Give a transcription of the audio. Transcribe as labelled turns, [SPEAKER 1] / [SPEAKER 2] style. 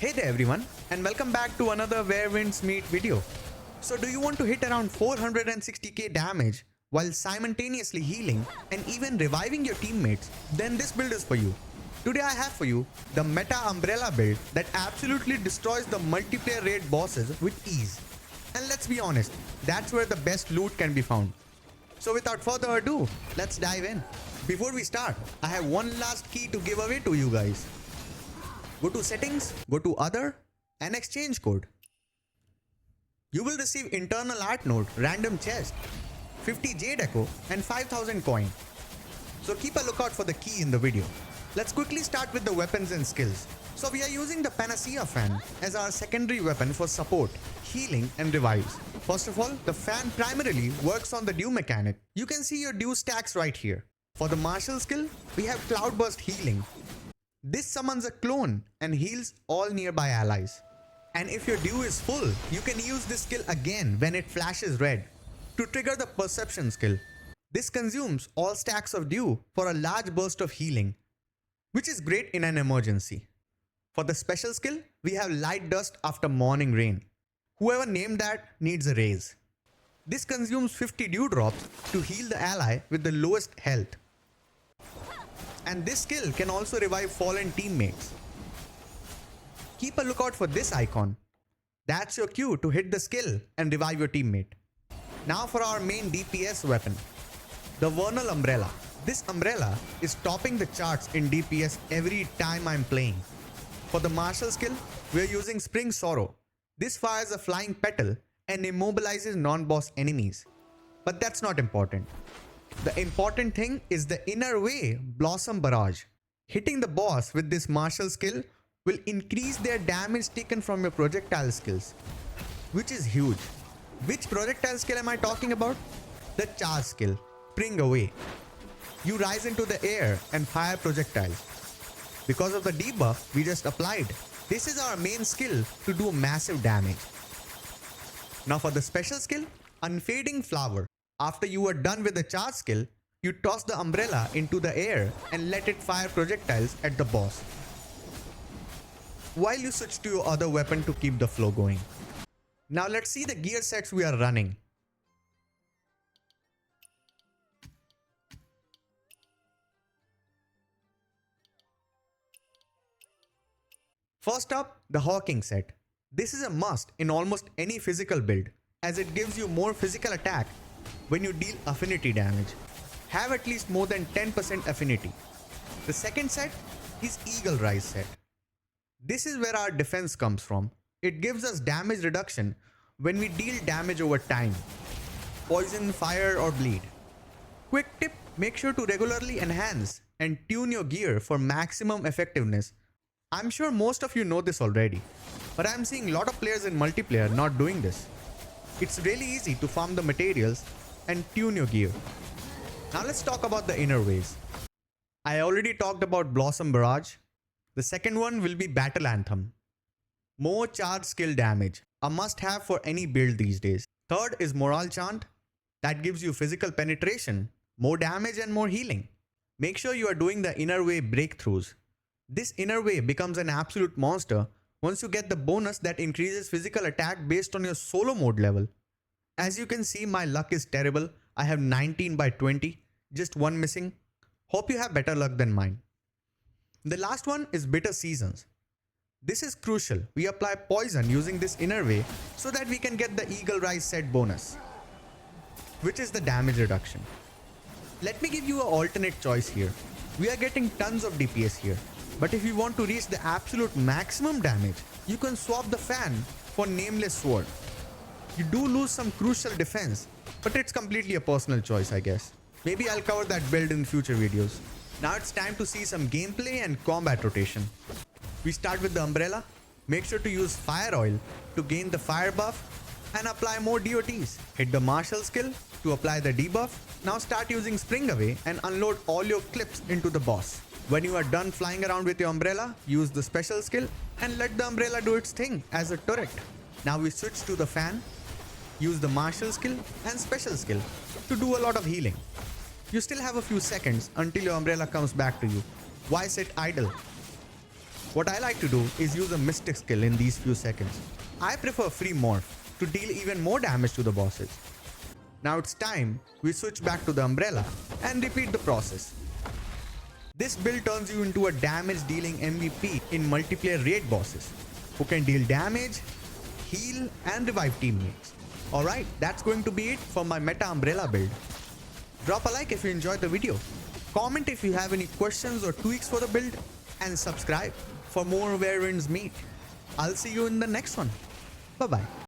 [SPEAKER 1] Hey there everyone, and welcome back to another Where Winds Meet video. So do you want to hit around 460k damage while simultaneously healing and even reviving your teammates? Then this build is for you. Today I have for you the Meta Umbrella build that absolutely destroys the multiplayer raid bosses with ease. And let's be honest, that's where the best loot can be found. So without further ado, let's dive in. Before we start, I have one last key to give away to you guys. Go to settings, go to other and exchange code. You will receive internal art note, random chest, 50 jade echo and 5000 coin. So keep a lookout for the key in the video. Let's quickly start with the weapons and skills. So we are using the Panacea fan as our secondary weapon for support, healing and revives. First of all, the fan primarily works on the dew mechanic. You can see your dew stacks right here. For the martial skill, we have Cloudburst healing. This summons a clone and heals all nearby allies. And if your dew is full, you can use this skill again when it flashes red to trigger the perception skill. This consumes all stacks of dew for a large burst of healing, which is great in an emergency. For the special skill, we have Light Dust after morning rain. Whoever named that needs a raise. This consumes 50 dew drops to heal the ally with the lowest health. And this skill can also revive fallen teammates. Keep a lookout for this icon. That's your cue to hit the skill and revive your teammate. Now for our main DPS weapon, the Vernal Umbrella. This umbrella is topping the charts in DPS every time I'm playing. For the martial skill, we are using Spring Sorrow. This fires a flying petal and immobilizes non-boss enemies. But that's not important. The important thing is the inner way Blossom Barrage. Hitting the boss with this martial skill will increase their damage taken from your projectile skills, which is huge. Which projectile skill am I talking about? The charge skill, Spring Away. You rise into the air and fire projectiles. Because of the debuff we just applied, this is our main skill to do massive damage. Now for the special skill, Unfading Flower. After you are done with the charge skill, you toss the umbrella into the air and let it fire projectiles at the boss, while you switch to your other weapon to keep the flow going. Now let's see the gear sets we are running. First up, the Hawking set. This is a must in almost any physical build, as it gives you more physical attack when you deal affinity damage. Have at least more than 10% affinity. The second set is Eagle Rise set. This is where our defense comes from. It gives us damage reduction when we deal damage over time. Poison, fire or bleed. Quick tip, make sure to regularly enhance and tune your gear for maximum effectiveness. I'm sure most of you know this already, but I'm seeing a lot of players in multiplayer not doing this. It's really easy to farm the materials and tune your gear. Now let's talk about the inner ways. I already talked about Blossom Barrage. The second one will be Battle Anthem. More charge skill damage, a must have for any build these days. Third is Morale Chant. That gives you physical penetration, more damage and more healing. Make sure you are doing the inner way breakthroughs. This inner way becomes an absolute monster once you get the bonus that increases physical attack based on your solo mode level. As you can see, my luck is terrible. I have 19 by 20, just one missing. Hope you have better luck than mine. The last one is Bitter Seasons. This is crucial. We apply poison using this inner way so that we can get the Eagle Rise set bonus, which is the damage reduction. Let me give you an alternate choice here. We are getting tons of DPS here, but if you want to reach the absolute maximum damage, you can swap the fan for Nameless Sword. You do lose some crucial defense, but it's completely a personal choice, I guess. Maybe I'll cover that build in future videos. Now it's time to see some gameplay and combat rotation. We start with the umbrella. Make sure to use Fire Oil to gain the fire buff and apply more DOTs. Hit the martial skill to apply the debuff. Now start using Spring Away and unload all your clips into the boss. When you are done flying around with your umbrella, use the special skill and let the umbrella do its thing as a turret. Now we switch to the fan. Use the martial skill and special skill to do a lot of healing. You still have a few seconds until your umbrella comes back to you. Why sit idle? What I like to do is use a mystic skill in these few seconds. I prefer free morph to deal even more damage to the bosses. Now it's time we switch back to the umbrella and repeat the process. This build turns you into a damage dealing MVP in multiplayer raid bosses who can deal damage, heal and revive teammates. Alright, that's going to be it for my meta umbrella build. Drop a like if you enjoyed the video, comment if you have any questions or tweaks for the build, and subscribe for more Where Winds Meet. I'll see you in the next one. Bye bye.